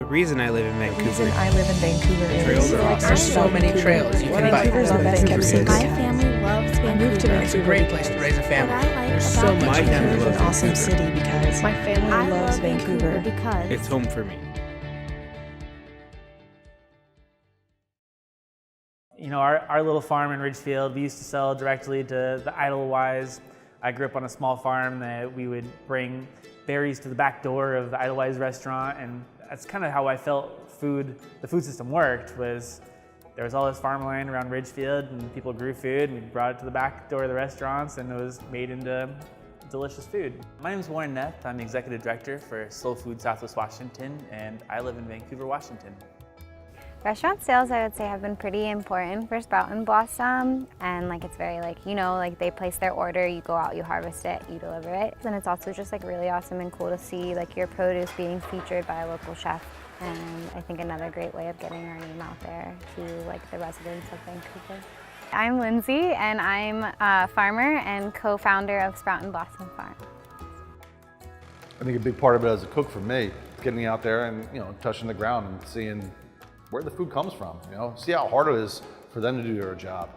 The reason I live in Vancouver is trails are awesome. There's so many trails you can bike. Vancouver's the best kept secret. My family loves Vancouver. I moved to It's a great place to raise a family. What I like There's about so much. My family Vancouver's loves an awesome Vancouver. city because my family I loves love Vancouver Vancouver. because It's home for me. You know, our little farm in Ridgefield, we used to sell directly to the Idlewise. I grew up on a small farm that we would bring berries to the back door of the Idlewise restaurant, and that's kind of how I felt the food system worked. Was there was all this farmland around Ridgefield, and people grew food, and we brought it to the back door of the restaurants, and it was made into delicious food. My name is Warren Neff. I'm the executive director for Slow Food Southwest Washington, and I live in Vancouver, Washington. Restaurant sales, I would say, have been pretty important for Sprout and Blossom, and it's very they place their order, you go out, you harvest it, you deliver it. And it's also just really awesome and cool to see your produce being featured by a local chef, and I think another great way of getting our name out there to the residents of Vancouver. I'm Lindsay, and I'm a farmer and co-founder of Sprout and Blossom Farm. I think a big part of it as a cook for me, getting out there and touching the ground and seeing where the food comes from, see how hard it is for them to do their job,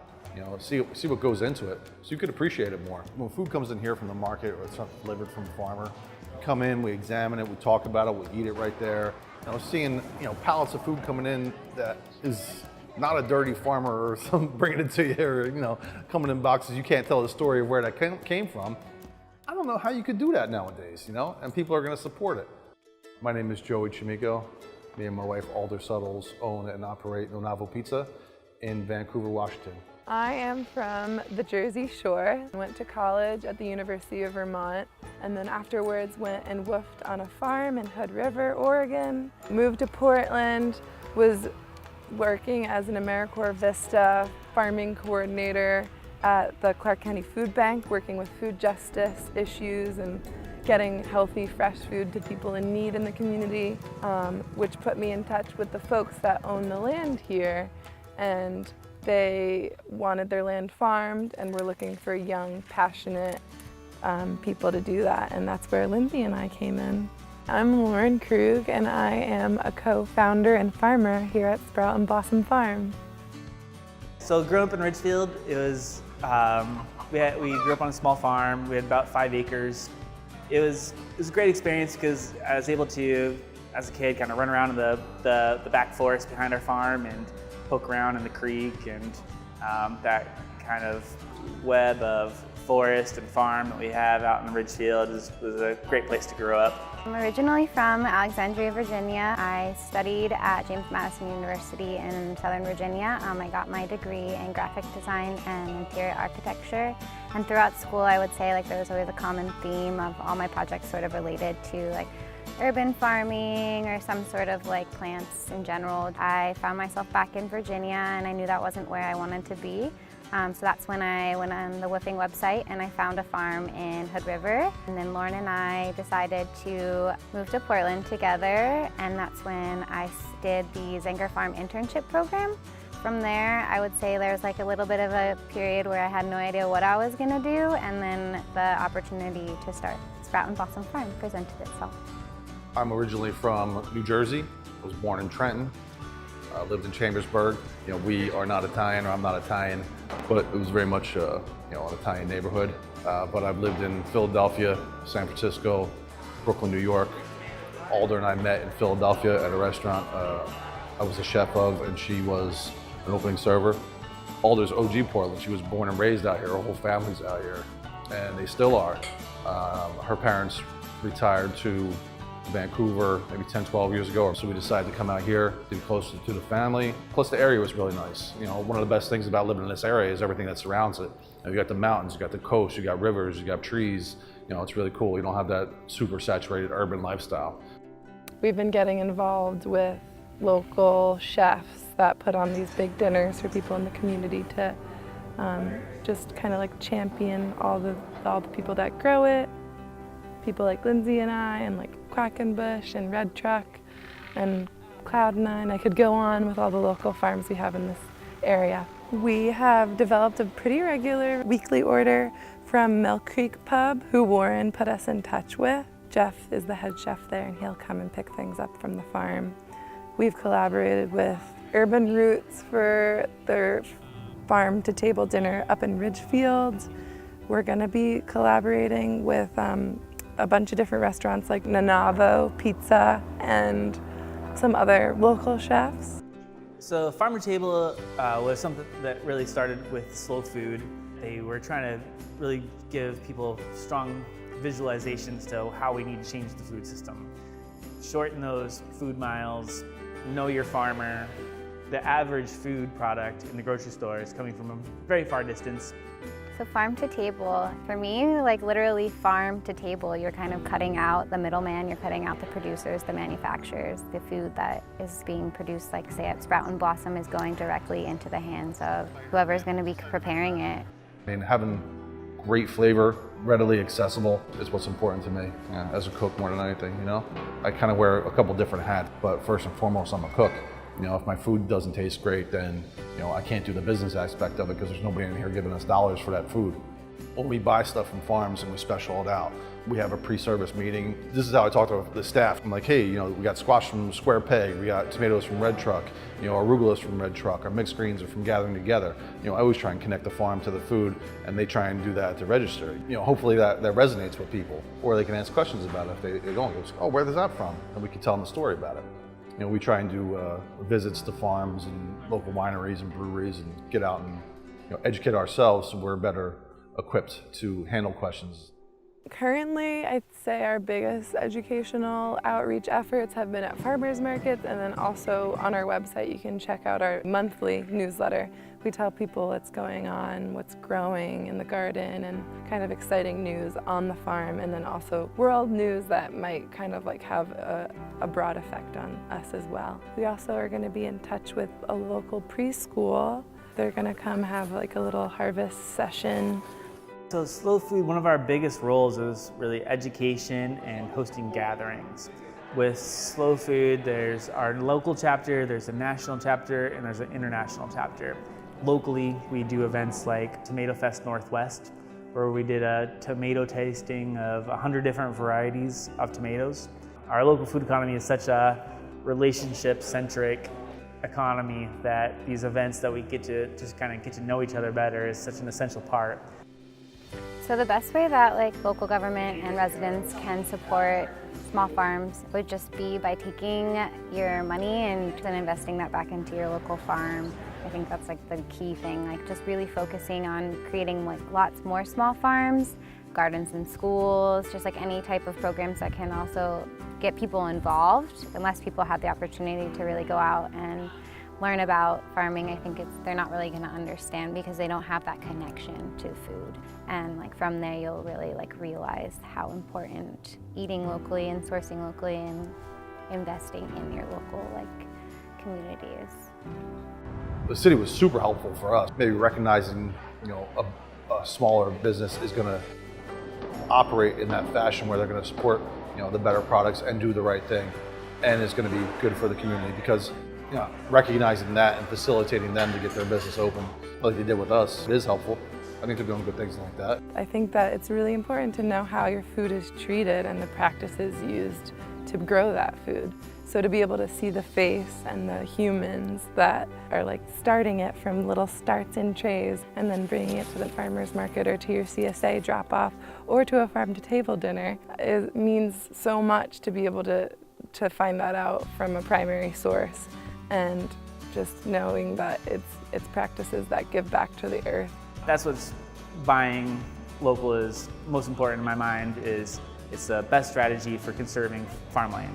see what goes into it, so you could appreciate it more. When food comes in here from the market or it's delivered from a farmer, we come in, we examine it, we talk about it, we eat it right there. Seeing pallets of food coming in that is not a dirty farmer or some bringing it to you, or coming in boxes, you can't tell the story of where that came from. I don't know how you could do that nowadays, and people are going to support it. My name is Joey Chimico. Me and my wife, Alder Suttles, own and operate No Novel Pizza in Vancouver, Washington. I am from the Jersey Shore. I went to college at the University of Vermont, and then afterwards went and woofed on a farm in Hood River, Oregon. Moved to Portland, was working as an AmeriCorps Vista farming coordinator at the Clark County Food Bank, working with food justice issues and getting healthy, fresh food to people in need in the community, which put me in touch with the folks that own the land here, and they wanted their land farmed and were looking for young, passionate people to do that, and that's where Lindsay and I came in. I'm Lauren Krug, and I am a co-founder and farmer here at Sprout and Blossom Farm. So growing up in Ridgefield, it was we grew up on a small farm. We had about 5 acres. It was a great experience because I was able to, as a kid, kind of run around in the back forest behind our farm and poke around in the creek, and that kind of web of forest and farm that we have out in Ridgefield was a great place to grow up. I'm originally from Alexandria, Virginia. I studied at James Madison University in Southern Virginia. I got my degree in graphic design and interior architecture. And throughout school, I would say there was always a common theme of all my projects sort of related to urban farming or some sort of plants in general. I found myself back in Virginia, and I knew that wasn't where I wanted to be. So that's when I went on the woofing website and I found a farm in Hood River. And then Lauren and I decided to move to Portland together, and that's when I did the Zenger Farm internship program. From there, I would say there was a little bit of a period where I had no idea what I was going to do, and then the opportunity to start Sprout and Blossom Farm presented itself. I'm originally from New Jersey. I was born in Trenton. Lived in Chambersburg. We are not Italian, or I'm not Italian, but it was very much an Italian neighborhood. But I've lived in Philadelphia, San Francisco, Brooklyn, New York. Alder and I met in Philadelphia at a restaurant I was a chef of, and she was an opening server. Alder's OG Portland. She was born and raised out here. Her whole family's out here, and they still are. Her parents retired to Vancouver maybe 10, 12 years ago, so we decided to come out here to be closer to the family. Plus the area was really nice. One of the best things about living in this area is everything that surrounds it. You got the mountains, you got the coast, you got rivers, you got trees. It's really cool. You don't have that super saturated urban lifestyle. We've been getting involved with local chefs that put on these big dinners for people in the community to just kind of champion all the people that grow it. People like Lindsay and I, and Quackenbush and Red Truck and Cloud9. I could go on with all the local farms we have in this area. We have developed a pretty regular weekly order from Mill Creek Pub, who Warren put us in touch with. Jeff is the head chef there, and he'll come and pick things up from the farm. We've collaborated with Urban Roots for their farm to table dinner up in Ridgefield. We're going to be collaborating with a bunch of different restaurants like Nanavo Pizza and some other local chefs. So Farmer Table was something that really started with slow food. They were trying to really give people strong visualizations to how we need to change the food system. Shorten those food miles, know your farmer. The average food product in the grocery store is coming from a very far distance. So farm to table, for me, like literally farm to table, you're kind of cutting out the middleman, you're cutting out the producers, the manufacturers. The food that is being produced, like say at Sprout and Blossom, is going directly into the hands of whoever's going to be preparing it. I mean, having great flavor, readily accessible is what's important to me as a cook more than anything, you know? I kind of wear a couple different hats, but first and foremost, I'm a cook. You know, if my food doesn't taste great, then, you know, I can't do the business aspect of it because there's nobody in here giving us dollars for that food. When we buy stuff from farms and we special it out, we have a pre-service meeting. This is how I talk to the staff. I'm like, hey, you know, we got squash from Square Peg, we got tomatoes from Red Truck, you know, arugula's from Red Truck, our mixed greens are from Gathering Together. You know, I always try and connect the farm to the food, and they try and do that at the register. You know, hopefully that resonates with people, or they can ask questions about it if they don't. Go, oh, where is that from? And we can tell them a story about it. You know, we try and do visits to farms and local wineries and breweries and get out and, you know, educate ourselves so we're better equipped to handle questions. Currently, I'd say our biggest educational outreach efforts have been at farmers markets, and then also on our website you can check out our monthly newsletter. We tell people what's going on, what's growing in the garden, and kind of exciting news on the farm, and then also world news that might kind of like have a broad effect on us as well. We also are going to be in touch with a local preschool. They're going to come have like a little harvest session. So slow food, one of our biggest roles is really education and hosting gatherings. With slow food, there's our local chapter, there's a national chapter, and there's an international chapter. Locally, we do events like Tomato Fest Northwest, where we did a tomato tasting of 100 different varieties of tomatoes. Our local food economy is such a relationship-centric economy that these events that we get to just kind of get to know each other better is such an essential part. So the best way that like local government and residents can support small farms would just be by taking your money and then investing that back into your local farm. I think that's like the key thing, like just really focusing on creating like lots more small farms, gardens in schools, just like any type of programs that can also get people involved. Unless people have the opportunity to really go out and learn about farming, I think they're not really going to understand because they don't have that connection to food. And like from there, you'll really like realize how important eating locally and sourcing locally and investing in your local like community is. The city was super helpful for us. Maybe recognizing, you know, a smaller business is going to operate in that fashion where they're going to support, you know, the better products and do the right thing, and it's going to be good for the community because, you know, recognizing that and facilitating them to get their business open like they did with us is helpful. I think they're doing good things like that. I think that it's really important to know how your food is treated and the practices used to grow that food. So to be able to see the face and the humans that are like starting it from little starts in trays and then bringing it to the farmer's market or to your CSA drop-off or to a farm-to-table dinner, it means so much to be able to find that out from a primary source. And just knowing that it's practices that give back to the earth. That's what's buying local is most important in my mind. Is it's the best strategy for conserving farmland.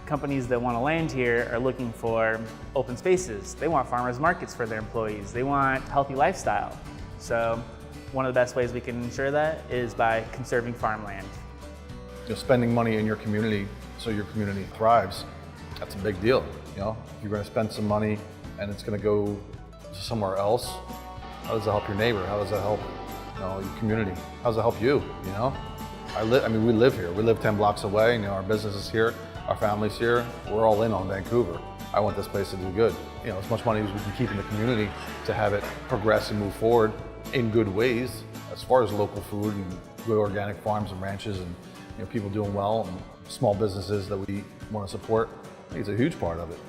Companies that want to land here are looking for open spaces. They want farmers markets for their employees. They want healthy lifestyle. So one of the best ways we can ensure that is by conserving farmland. You know, spending money in your community so your community thrives, that's a big deal. You know, if you're going to spend some money and it's going to go to somewhere else, how does that help your neighbor? How does that help, you know, your community? How does that help you? You know, I mean, we live here. We live 10 blocks away. You know, our business is here, our family's here. We're all in on Vancouver. I want this place to do good. You know, as much money as we can keep in the community to have it progress and move forward in good ways, as far as local food and good organic farms and ranches and, you know, people doing well and small businesses that we want to support. I think it's a huge part of it.